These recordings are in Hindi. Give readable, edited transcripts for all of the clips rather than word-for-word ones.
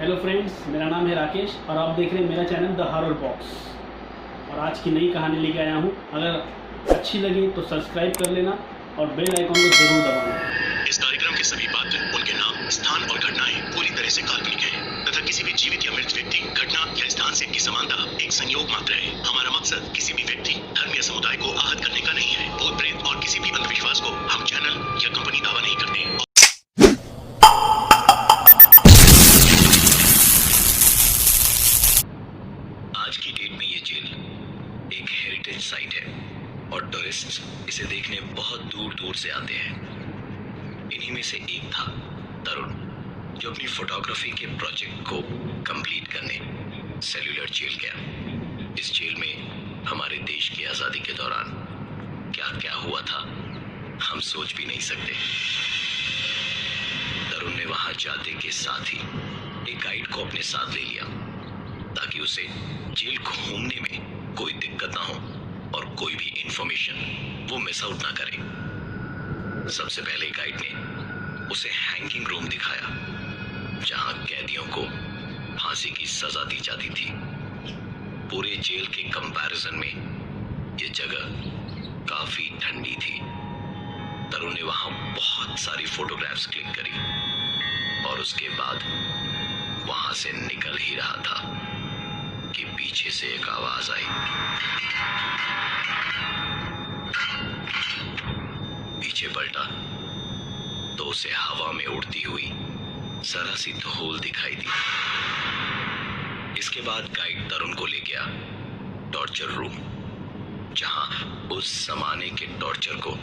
हेलो फ्रेंड्स, मेरा नाम है राकेश और आप देख रहे हैं मेरा चैनल द हॉरर बॉक्स। और आज की नई कहानी लेके आया हूँ। अगर अच्छी लगी तो सब्सक्राइब कर लेना और बेल आइकॉन को जरूर दबाना। इस कार्यक्रम के सभी पात्र, उनके नाम, स्थान और घटनाएं पूरी तरह से काल्पनिक हैं तथा किसी भी जीवित या मृत व्यक्ति, घटना या स्थान से इनकी समानता एक संयोग मात्र है। हमारा मकसद किसी भी व्यक्ति, धर्म या समुदाय को आहत करने का नहीं है। भूत प्रेत और किसी भी अंधविश्वास को हम चैनल या कंपनी दावा नहीं करते। आज की डेट में ये जेल एक हेरिटेज साइट है और टूरिस्ट इसे देखने बहुत दूर दूर से आते हैं। इन्हीं में से एक था तरुण, जो अपनी फोटोग्राफी के प्रोजेक्ट को कंप्लीट करने सेल्यूलर जेल गया। इस जेल में हमारे देश की आज़ादी के दौरान क्या क्या हुआ था हम सोच भी नहीं सकते। तरुण ने वहां जाते के साथ ही एक गाइड को अपने साथ ले लिया ताकि उसे जेल घूमने में कोई दिक्कत ना हो और कोई भी इंफॉर्मेशन वो मिस आउट ना करे। सबसे पहले गाइड ने उसे हैंगिंग रूम दिखाया, जहां कैदियों को फांसी की सजा दी जाती थी। पूरे जेल के कंपैरिजन में ये जगह काफी ठंडी थी। तरुण ने वहां बहुत सारी फोटोग्राफ्स क्लिक करी और उसके बाद वहां से निकल ही रहा था कि पीछे से एक आवाज आई। पीछे पलटा तो उसे हवा में उड़ती हुई जरा सी धूल दिखाई दी। इसके बाद गाइड तरुण को ले गया टॉर्चर रूम, जहां उस जमाने के टॉर्चर को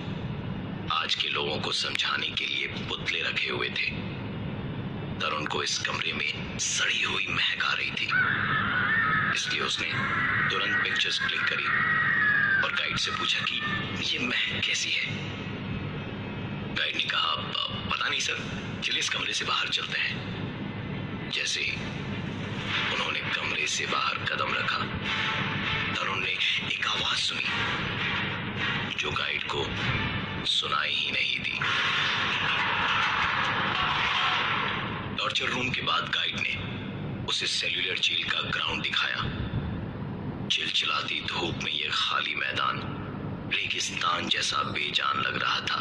आज के लोगों को समझाने के लिए पुतले रखे हुए थे। तरुण को इस कमरे में सड़ी हुई महक आ रही थी, इसलिए उसने तुरंत पिक्चर्स क्लिक करी और गाइड से पूछा कि ये महक कैसी है। गाइड ने कहा, पता नहीं सर, चलिए इस कमरे से बाहर चलते हैं। जैसे ही उन्होंने कमरे से बाहर कदम रखा, तरुण ने एक आवाज सुनी जो गाइड को सुनाई ही नहीं दी। टॉर्चर रूम के बाद गाइड ने उसे सेल्यूलर जेल का ग्राउंड दिखाया। चिलचिलाती धूप में यह खाली मैदान रेगिस्तान जैसा बेजान लग रहा था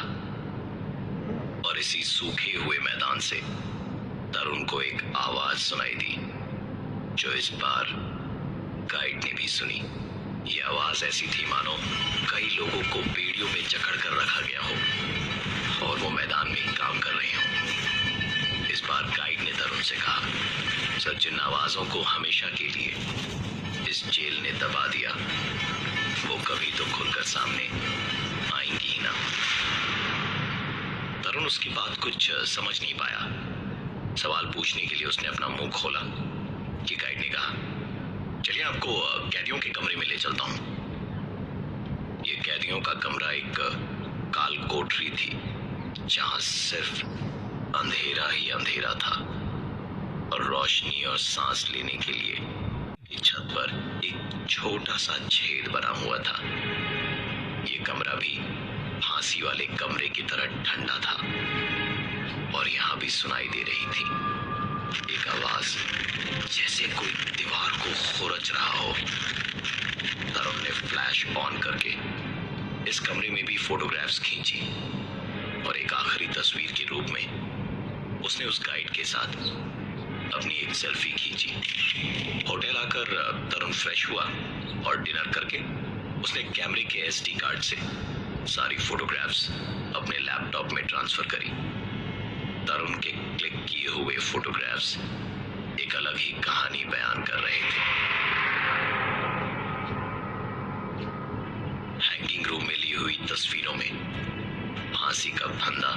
और इसी सूखे हुए मैदान से तरुण को एक आवाज सुनाई दी, जो इस बार गाइड ने भी सुनी। ये आवाज ऐसी थी मानो कई लोगों को बेड़ियों में जकड़ कर रखा गया हो और वो मैदान में काम कर रहे हों। इस बार गाइड ने तरुण से कहा, सर, जिन आवाजों को हमेशा के लिए इस जेल ने दबा दिया, वो कभी तो खुलकर सामने आएंगी ही ना। तरुण उसकी बात कुछ समझ नहीं पाया। सवाल पूछने के लिए उसने अपना मुंह खोला कि गाइड ने कहा, चलिए आपको कैदियों के कमरे में ले चलता हूं। ये कैदियों का कमरा एक काल कोठरी थी, जहां सिर्फ अंधेरा ही अंधेरा था और रोशनी और सांस लेने के लिए छत पर एक छोटा सा छेद बना हुआ था। ये कमरा भी फांसी वाले कमरे की तरह ठंडा था और यहां भी सुनाई दे रही थी एक आवाज, जैसे कोई दीवार को खुरच रहा हो। तरुण ने फ्लैश ऑन करके इस कमरे में भी फोटोग्राफ्स खींची और एक आखिरी तस्वीर के रूप में उसने उस गाइड के साथ अपनी एक सेल्फी खींची। होटल आकर तरुण फ्रेश हुआ और डिनर करके उसने कैमरे के एसडी कार्ड से सारी फोटोग्राफ्स अपने लैपटॉप में ट्रांसफर करी। तरुण के क्लिक किए हुए फोटोग्राफ्स एक अलग ही कहानी बयान कर रहे थे। हैंगिंग रूम में ली हुई तस्वीरों में फांसी का फंदा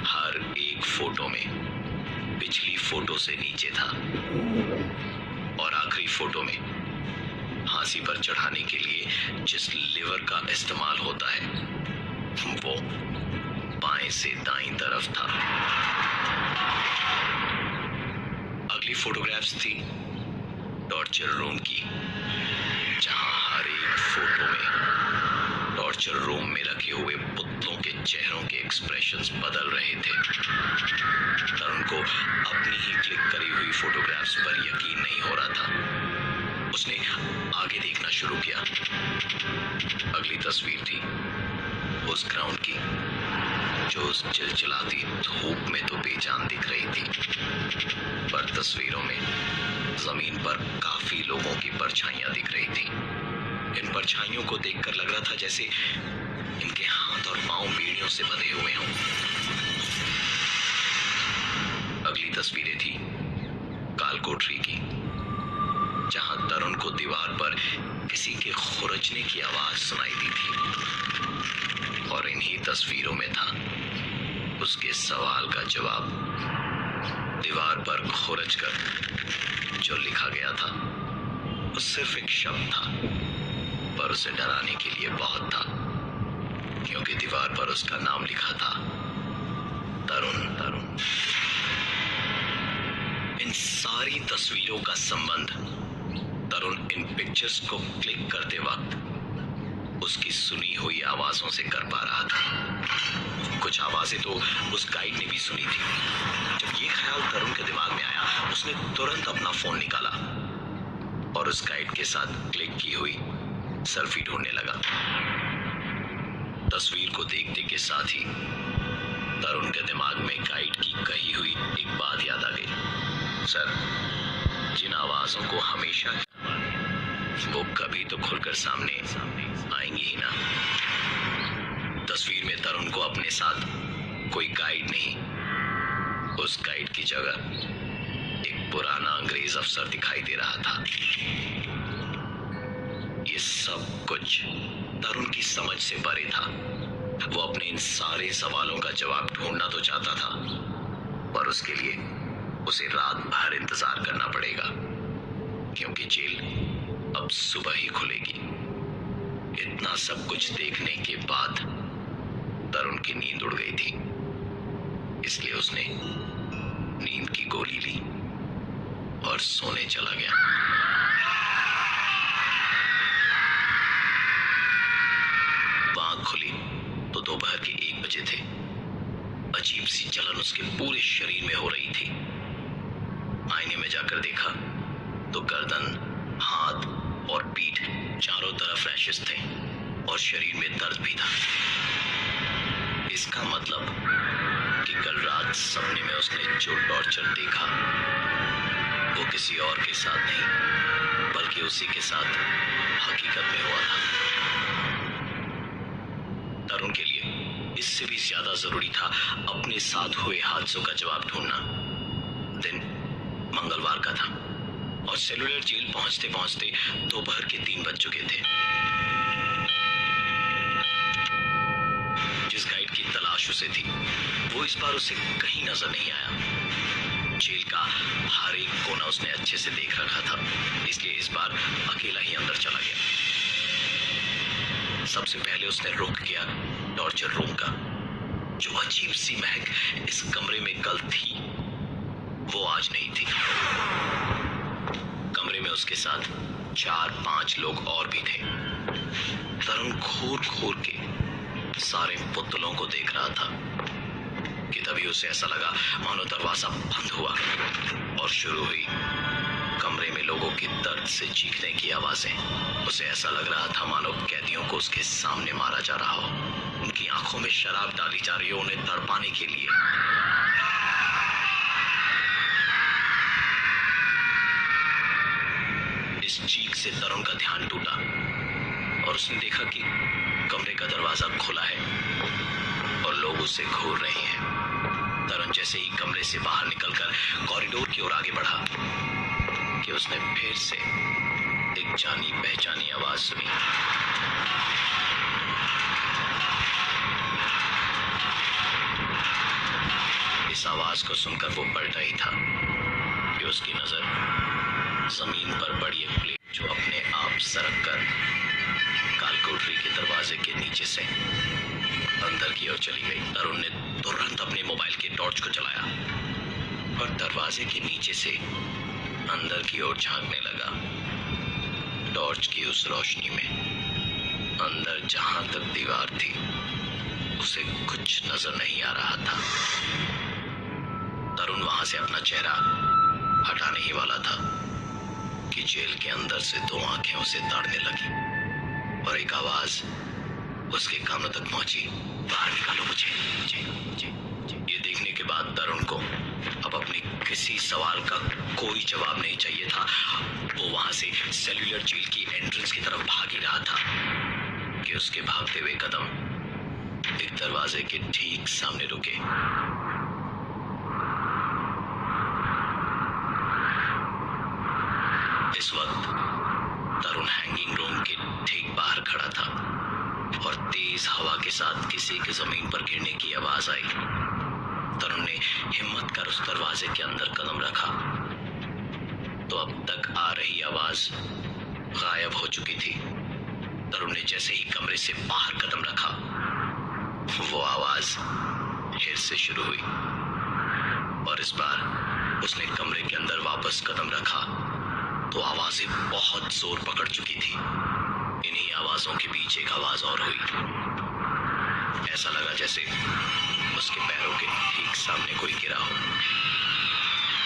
हर एक फोटो में पिछली फोटो से नीचे था और आखिरी फोटो में फांसी पर चढ़ाने के लिए जिस लिवर का इस्तेमाल होता है वो बाएं से दाईं तरफ था। अगली फोटोग्राफ्स थी टॉर्चर रूम की, जहां हर एक फोटो में टॉर्चर रूम में रखे हुए पुतलों के चेहरों के एक्सप्रेशंस बदल रहे थे। तरुण को अपनी ही क्लिक करी हुई फोटोग्राफ्स पर यकीन नहीं हो रहा था। उसने आगे देखना शुरू किया। अगली तस्वीर थी उस ग्राउंड की जो उस चिलचिलाती धूप में तो बेजान दिख रही थी, पर तस्वीरों में जमीन पर काफी लोगों की परछाइयां दिख रही थी। इन परछाइयों को देखकर लग रहा था जैसे इनके हाथ और पांव बेड़ियों से बंधे हुए हों। अगली तस्वीरें थी कालकोठरी की, जहां तरुण को दीवार पर किसी के खुरचने की आवाज सुनाई दी थी, और इन्हीं तस्वीरों में था उसके सवाल का जवाब। दीवार पर खुरच कर जो लिखा गया था वो सिर्फ एक शब्द था, पर उसे डराने के लिए बहुत था, क्योंकि दीवार पर उसका नाम लिखा था तरुण। तरुण। इन सारी तस्वीरों का संबंध तरुण इन पिक्चर्स को क्लिक करते वक्त उसकी सुनी हुई आवाजों से कर पा रहा था। कुछ आवाजें तो उस गाइड ने भी सुनी थी। जब ये ख्याल तरुण के दिमाग में आया, उसने तुरंत अपना फोन निकाला और उस गाइड के साथ क्लिक की हुई सेल्फी ढूंढने लगा। तस्वीर को देखने के साथ ही तरुण के दिमाग में गाइड की कही हुई एक बात याद आ गई। सर, जिन आवाजों को हमेशा वो कभी तो खुलकर सामने आएंगी ही ना। तस्वीर में तरुण को अपने साथ कोई गाइड नहीं, उस गाइड की जगह एक पुराना अंग्रेज अफसर दिखाई दे रहा था। ये सब कुछ तरुण की समझ से परे था। वो अपने इन सारे सवालों का जवाब ढूंढना तो चाहता था, पर उसके लिए उसे रात भर इंतजार करना पड़ेगा, क्योंकि जेल अब सुबह ही खुलेगी। इतना सब कुछ देखने के बाद तरुण की नींद उड़ गई थी, इसलिए उसने नींद की गोली ली और सोने चला गया। आंख खुली तो दोपहर के 1 बजे थे। अजीब सी जलन उसके पूरे शरीर में हो रही थी। आईने में जाकर देखा तो गर्दन, हाथ और पीठ चारों तरफ रैशेस थे और शरीर में दर्द भी था। इसका मतलब कि कल रात सपने में उसने जो टॉर्चर देखा वो किसी और के साथ नहीं, बल्कि उसी के साथ हकीकत में हुआ था। तरुण के लिए इससे भी ज्यादा जरूरी था अपने साथ हुए हादसों का जवाब ढूंढना। दिन मंगलवार का था और सेलुलर जेल पहुंचते पहुंचते दोपहर के 3 बज चुके थे। जिस गाइड की तलाश उसे थी वो इस बार उसे कहीं नजर नहीं आया। जेल का हर एक कोना उसने अच्छे से देख रखा था, इसलिए इस बार अकेला ही अंदर चला गया। सबसे पहले उसने रुख किया टॉर्चर रूम का। जो अजीब सी महक इस कमरे में कल थी वो आज नहीं थी। कमरे में उसके साथ 4-5 लोग और भी थे। तरुण घूर घूर के सारे पुतलों को देख रहा था कि तभी उसे ऐसा लगा मानो दरवाजा बंद हुआ और शुरू हुई कमरे में लोगों के दर्द से चीखने की आवाजें। उसे ऐसा लग रहा था मानो कैदियों को उसके सामने मारा जा रहा हो। उनकी आंखों में शराब डाली जा रही हो उन्हें तड़पाने के लिए। इस चीख से तरुण का ध्यान टूटा और उसने देखा कि कमरे का दरवाजा खुला है और लोग उसे घूर रहे हैं। तरुण जैसे ही कमरे से बाहर निकलकर कॉरिडोर की ओर आगे बढ़ा कि उसने फिर से एक जानी पहचानी आवाज सुनी। इस आवाज को सुनकर वो पलटा ही था कि उसकी नजर जमीन पर पड़ी एक प्लेट जो अपने आप सरक कर कालकोठरी के दरवाजे के नीचे से अंदर की ओर चली गई। तरुण ने तुरंत अपने मोबाइल के टॉर्च को जलाया और दरवाजे के नीचे से अंदर की ओर झांकने लगा। टॉर्च की उस रोशनी में अंदर जहां तक दीवार थी उसे कुछ नजर नहीं आ रहा था। तरुण वहां से अपना चेहरा हटाने ही वाला था कि जेल के अंदर से दो आंखें उसे ताड़ने लगी और एक आवाज उसके कानों तक पहुंची, बाहर निकालो मुझे। ये देखने के बाद तरुण को अब अपने किसी सवाल का कोई जवाब नहीं चाहिए था। वो वहां से सेल्यूलर जेल की एंट्रेंस की तरफ भाग ही रहा था कि उसके भागते हुए कदम एक दरवाजे के ठीक सामने रुके। इस वक्त तरुण हैंगिंग रूम के ठीक बाहर खड़ा था और तेज हवा के साथ किसी के जमीन पर गिरने की आवाज आई। तरुण ने हिम्मत कर उस दरवाजे के अंदर कदम रखा तो अब तक आ रही आवाज गायब हो चुकी थी। तरुण ने जैसे ही कमरे से बाहर कदम रखा वो आवाज फिर से शुरू हुई और इस बार उसने कमरे के अंदर वापस कदम रखा तो आवाजें बहुत जोर पकड़ चुकी थी। इन्हीं आवाजों के बीच एक आवाज और हुई। ऐसा लगा जैसे उसके पैरों के ठीक सामने कोई गिरा हो।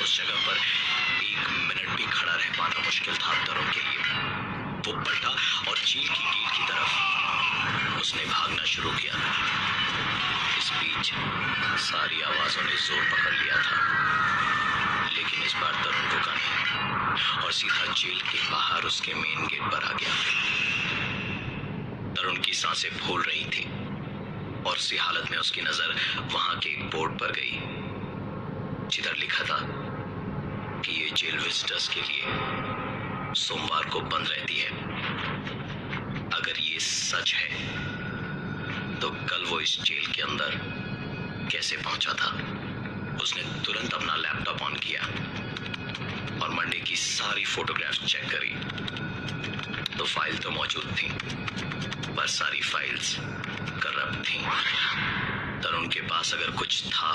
उस जगह पर 1 मिनट भी खड़ा रह पाना मुश्किल था तरुण के लिए। वो पलटा और जेल की गेट की तरफ उसने भागना शुरू किया। इस बीच सारी आवाजों ने जोर पकड़ लिया था, लेकिन इस बार तरुण रुका नहीं और सीधा जेल के बाहर उसके मेन गेट पर आ गया। तरुण की सांसें फूल रही थी और उसी हालत में उसकी नजर वहां के एक बोर्ड पर गई जिधर लिखा था कि ये जेल विजिटर्स के लिए सोमवार को बंद रहती है। अगर ये सच है तो कल वो इस जेल के अंदर कैसे पहुंचा था? उसने तुरंत अपना लैपटॉप ऑन किया और मंडे की सारी फोटोग्राफ्स चेक करी तो फाइल तो मौजूद थी पर सारी फाइल्स करप्ट थी। तरुण के पास अगर कुछ था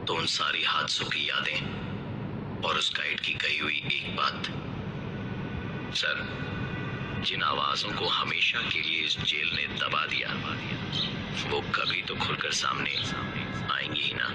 तो उन सारी हादसों की यादें और उस गाइड की कही हुई एक बात। सर, जिन आवाजों को हमेशा के लिए इस जेल ने दबा दिया वो कभी तो खुलकर सामने आएंगी ही ना।